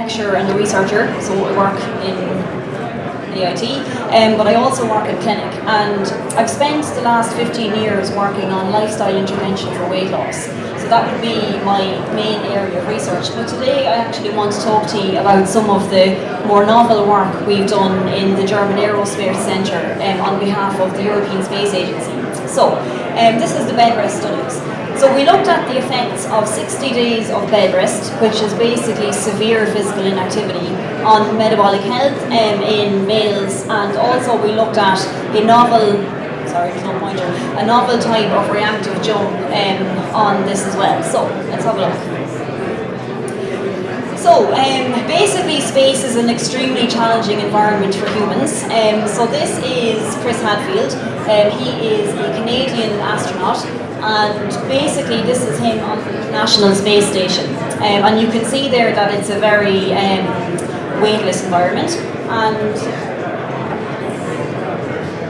lecturer and a researcher, so I work in AIT, but I also work in clinic, and I've spent the last 15 years working on lifestyle intervention for weight loss. So that would be my main area of research. But today I actually want to talk to you about some of the more novel work we've done in the German Aerospace Centre on behalf of the European Space Agency. So this is the bed rest studies. So we looked at the effects of 60 days of bed rest, which is basically severe physical inactivity, on metabolic health in males, and also we looked at a novel type of reactive jump on this as well. So let's have a look. So basically space is an extremely challenging environment for humans. So this is Chris Hadfield. He is a Canadian astronaut, and basically this is him on the International Space Station. And you can see there that it's a very weightless environment. And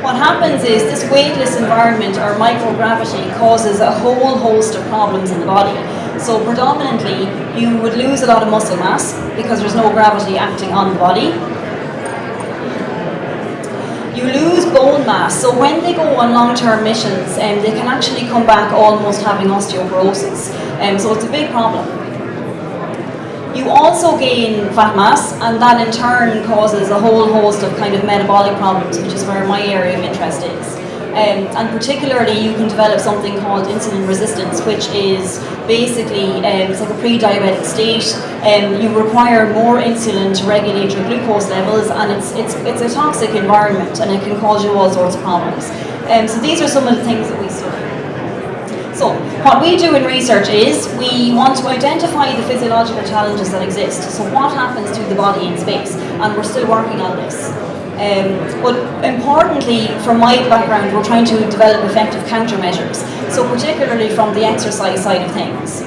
what happens is this weightless environment, or microgravity, causes a whole host of problems in the body. So predominantly you would lose a lot of muscle mass because there's no gravity acting on the body. You lose bone mass, so when they go on long-term missions, they can actually come back almost having osteoporosis. So it's a big problem. You also gain fat mass, and that in turn causes a whole host of kind of metabolic problems, which is where my area of interest is. And particularly you can develop something called insulin resistance, which is basically it's like a pre-diabetic state. You require more insulin to regulate your glucose levels, and it's a toxic environment, and it can cause you all sorts of problems. So these are some of the things that we study. So what we do in research is we want to identify the physiological challenges that exist. So what happens to the body in space, and we're still working on this. But importantly, from my background, we're trying to develop effective countermeasures. So particularly from the exercise side of things.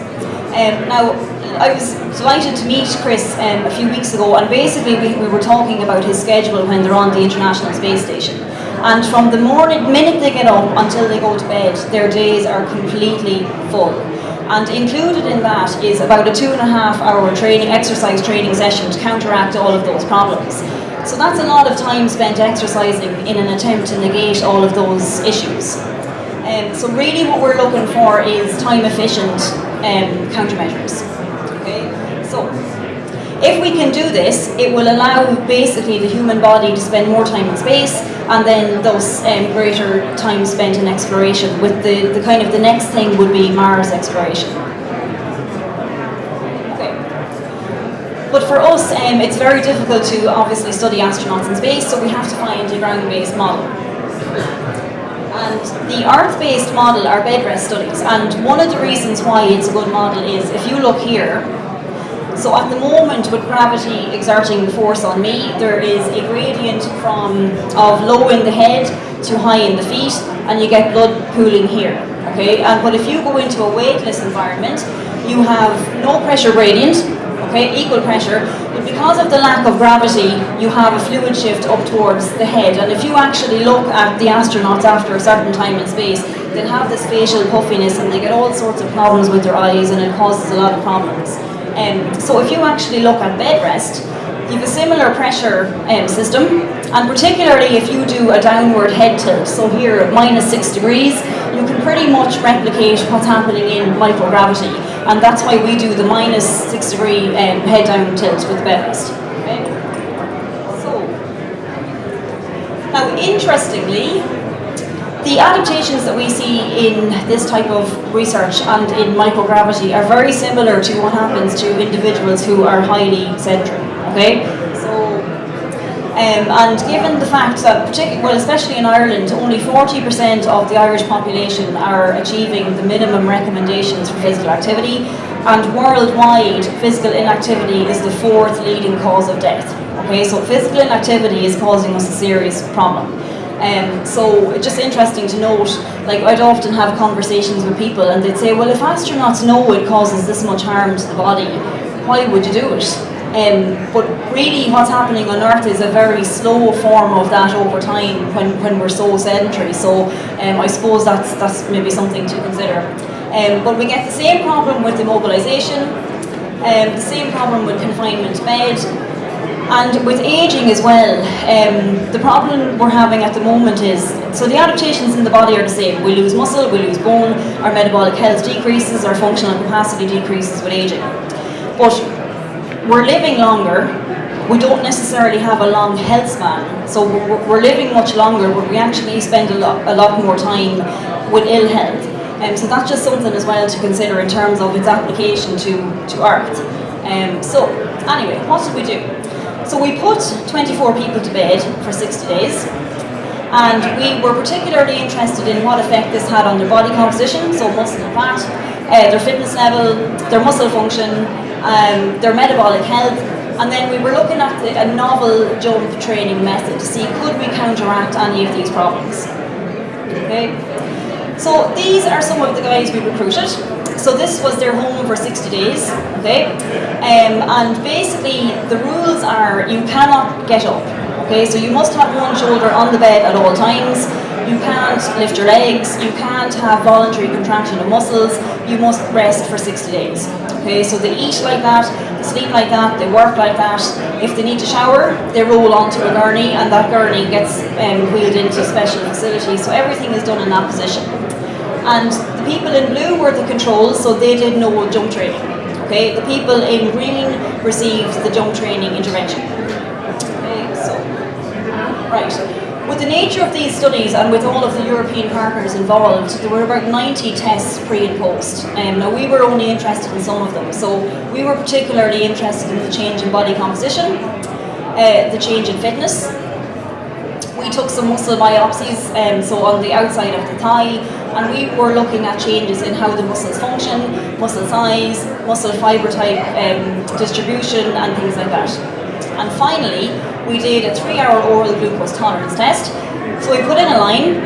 Now, I was delighted to meet Chris a few weeks ago, and basically we were talking about his schedule when they're on the International Space Station. And from the minute they get up until they go to bed, their days are completely full. And included in that is about a 2.5-hour exercise training session to counteract all of those problems. So that's a lot of time spent exercising in an attempt to negate all of those issues. So really what we're looking for is time-efficient countermeasures. Okay? So if we can do this, it will allow basically the human body to spend more time in space, and then those greater time spent in exploration, with the kind of the next thing would be Mars exploration. Okay. But for us, it's very difficult to obviously study astronauts in space, so we have to find a ground-based model. And the Earth-based model are bed rest studies, and one of the reasons why it's a good model is, if you look here, so at the moment, with gravity exerting the force on me, there is a gradient of low in the head to high in the feet, and you get blood pooling here. Okay, but if you go into a weightless environment, you have no pressure gradient. Okay, equal pressure, but because of the lack of gravity, you have a fluid shift up towards the head. And if you actually look at the astronauts after a certain time in space, they'll have this facial puffiness, and they get all sorts of problems with their eyes, and it causes a lot of problems. So if you actually look at bed rest, you have a similar pressure system, and particularly if you do a downward head tilt, so here at -6 degrees, you can pretty much replicate what's happening in microgravity, and that's why we do the -6 degree head down tilt with bed rest. Okay? So, now interestingly, the adaptations that we see in this type of research and in microgravity are very similar to what happens to individuals who are highly sedentary. Okay, so and given the fact that, especially in Ireland, only 40% of the Irish population are achieving the minimum recommendations for physical activity, and worldwide, physical inactivity is the 4th leading cause of death. Okay, so physical inactivity is causing us a serious problem. So it's just interesting to note, like I'd often have conversations with people and they'd say, well, if astronauts know it causes this much harm to the body, why would you do it? But really what's happening on Earth is a very slow form of that over time when we're so sedentary. So I suppose that's maybe something to consider. But we get the same problem with immobilization. The same problem with confinement to bed. And with aging as well, the problem we're having at the moment is, so the adaptations in the body are the same. We lose muscle, we lose bone, our metabolic health decreases, our functional capacity decreases with aging. But we're living longer, we don't necessarily have a long health span. So we're living much longer, but we actually spend a lot more time with ill health. So that's just something as well to consider in terms of its application to Earth. So anyway, what did we do? So we put 24 people to bed for 60 days, and we were particularly interested in what effect this had on their body composition, so muscle and fat, their fitness level, their muscle function, their metabolic health, and then we were looking at a novel jump training method to see could we counteract any of these problems. Okay. So these are some of the guys we recruited. So this was their home for 60 days, okay? And basically the rules are you cannot get up, okay? So you must have one shoulder on the bed at all times. You can't lift your legs, you can't have voluntary contraction of muscles, you must rest for 60 days, okay? So they eat like that, they sleep like that, they work like that. If they need to shower, they roll onto a gurney, and that gurney gets wheeled into special facilities, so everything is done in that position. And the people in blue were the controls, so they did no jump training. Okay, the people in green received the jump training intervention. Okay, so, right. With the nature of these studies and with all of the European partners involved, there were about 90 tests pre and post. Now we were only interested in some of them, so we were particularly interested in the change in body composition, the change in fitness. We took some muscle biopsies, so on the outside of the thigh, and we were looking at changes in how the muscles function, muscle size, muscle fibre type distribution, and things like that. And finally, we did a 3-hour oral glucose tolerance test. So we put in a line,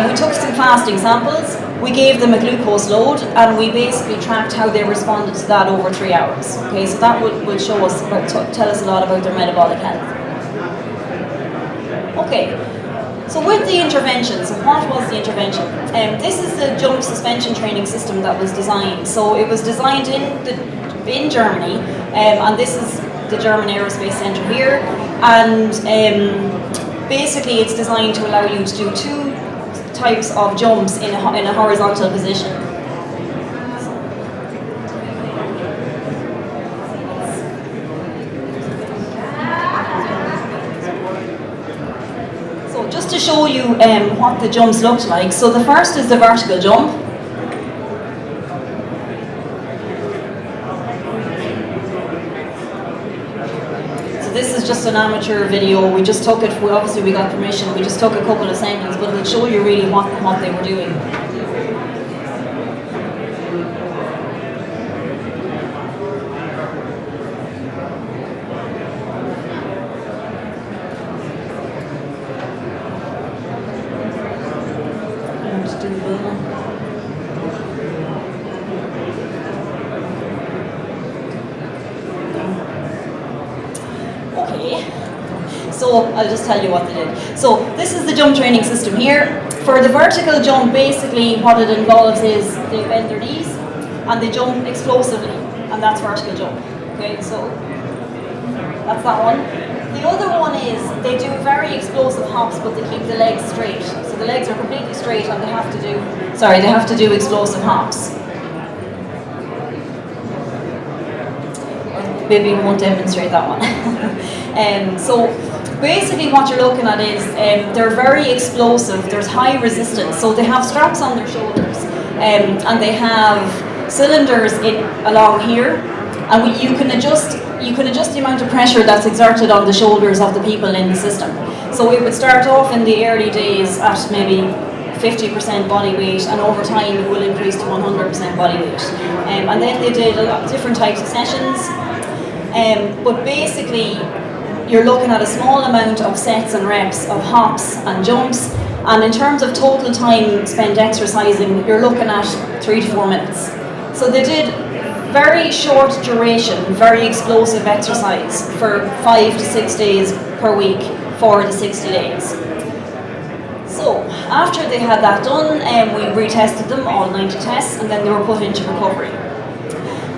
we took some fasting samples, we gave them a glucose load, and we basically tracked how they responded to that over 3 hours. Okay, so that will show us, tell us a lot about their metabolic health. Okay, so with the intervention, so what was the intervention? This is the jump suspension training system that was designed. So it was designed in Germany, and this is the German Aerospace Centre here, and basically it's designed to allow you to do 2 types of jumps in a horizontal position. Just to show you what the jumps looked like. So the first is the vertical jump. So this is just an amateur video. We just took it, obviously we got permission, we just took a couple of seconds, but it'll show you really what they were doing. Okay, so I'll just tell you what they did. So this is the jump training system here. For the vertical jump, basically what it involves is they bend their knees and they jump explosively, and that's vertical jump. Okay, so that's that one. The other one is they do very explosive hops, but they keep the legs straight. So the legs are completely straight, and they have to do explosive hops. Maybe we won't demonstrate that one. So basically what you're looking at is they're very explosive, there's high resistance, so they have straps on their shoulders, and they have cylinders along here, and you can adjust the amount of pressure that's exerted on the shoulders of the people in the system. So it would start off in the early days at maybe 50% body weight, and over time it will increase to 100% body weight. And then they did a lot of different types of sessions. But basically, you're looking at a small amount of sets and reps of hops and jumps, and in terms of total time spent exercising, you're looking at 3 to 4 minutes. So they did very short duration, very explosive exercise for 5 to 6 days per week for the 60 days. So after they had that done, we retested them, all 90 tests, and then they were put into recovery.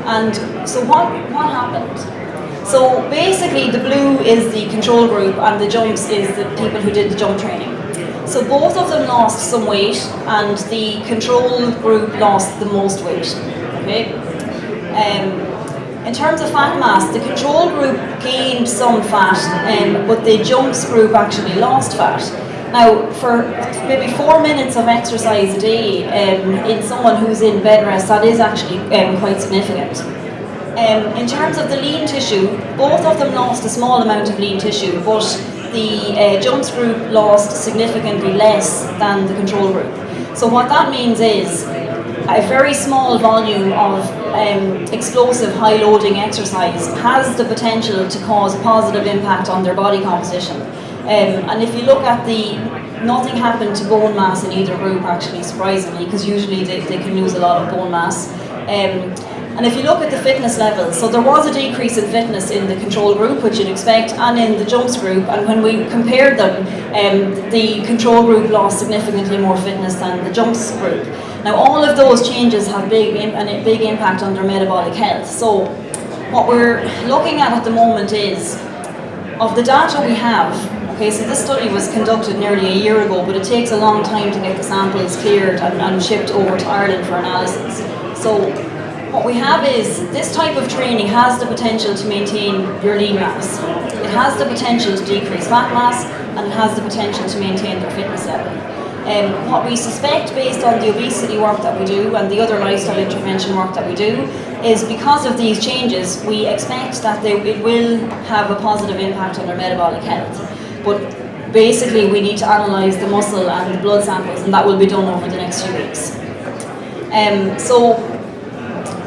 And so what happened? So basically the blue is the control group and the jumps is the people who did the jump training. So both of them lost some weight and the control group lost the most weight. Okay. In terms of fat mass, the control group gained some fat, but the jumps group actually lost fat. Now, for maybe 4 minutes of exercise a day in someone who's in bed rest, that is actually quite significant. In terms of the lean tissue, both of them lost a small amount of lean tissue, but the jumps group lost significantly less than the control group. So what that means is a very small volume of explosive high-loading exercise has the potential to cause a positive impact on their body composition. And if you look at nothing happened to bone mass in either group actually, surprisingly, because usually they can lose a lot of bone mass. And if you look at the fitness levels, so there was a decrease in fitness in the control group, which you'd expect, and in the jumps group, and when we compared them, the control group lost significantly more fitness than the jumps group. Now all of those changes have a big impact on their metabolic health. So what we're looking at the moment is, of the data we have, okay, so this study was conducted nearly a year ago, but it takes a long time to get the samples cleared and shipped over to Ireland for analysis. So what we have is, this type of training has the potential to maintain your lean mass. It has the potential to decrease fat mass, and it has the potential to maintain their fitness level. What we suspect, based on the obesity work that we do and the other lifestyle intervention work that we do, is because of these changes, we expect that it will have a positive impact on their metabolic health. But basically we need to analyse the muscle and the blood samples, and that will be done over the next few weeks. So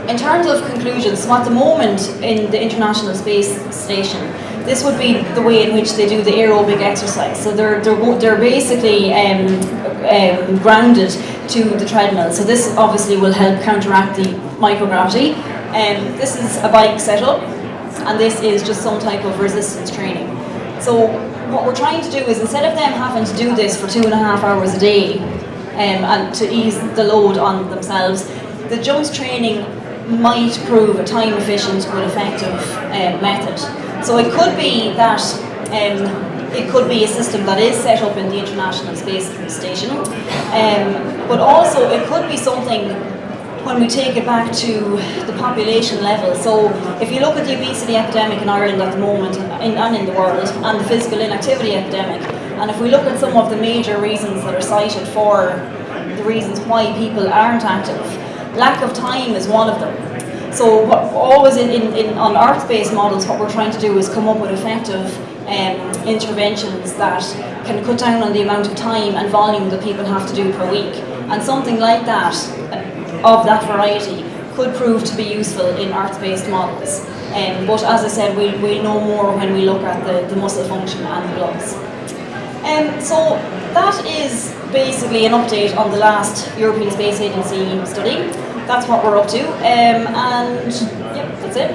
in terms of conclusions, so at the moment in the International Space Station, this would be the way in which they do the aerobic exercise. So they're basically grounded to the treadmill. So this obviously will help counteract the microgravity. This is a bike setup, and this is just some type of resistance training. So what we're trying to do is, instead of them having to do this for 2.5 hours a day and to ease the load on themselves, the jumps training might prove a time-efficient but effective method. So it could be that it could be a system that is set up in the International Space Station, but also it could be something when we take it back to the population level. So if you look at the obesity epidemic in Ireland at the moment, and in the world, and the physical inactivity epidemic, and if we look at some of the major reasons that are cited for the reasons why people aren't active, lack of time is one of them. So always on Earth-based models, what we're trying to do is come up with effective interventions that can cut down on the amount of time and volume that people have to do per week. And something like that, of that variety, could prove to be useful in Earth-based models. But as I said, we'll know more when we look at the muscle function and the bloods. So that is basically an update on the last European Space Agency study. That's what we're up to, and yeah, that's it.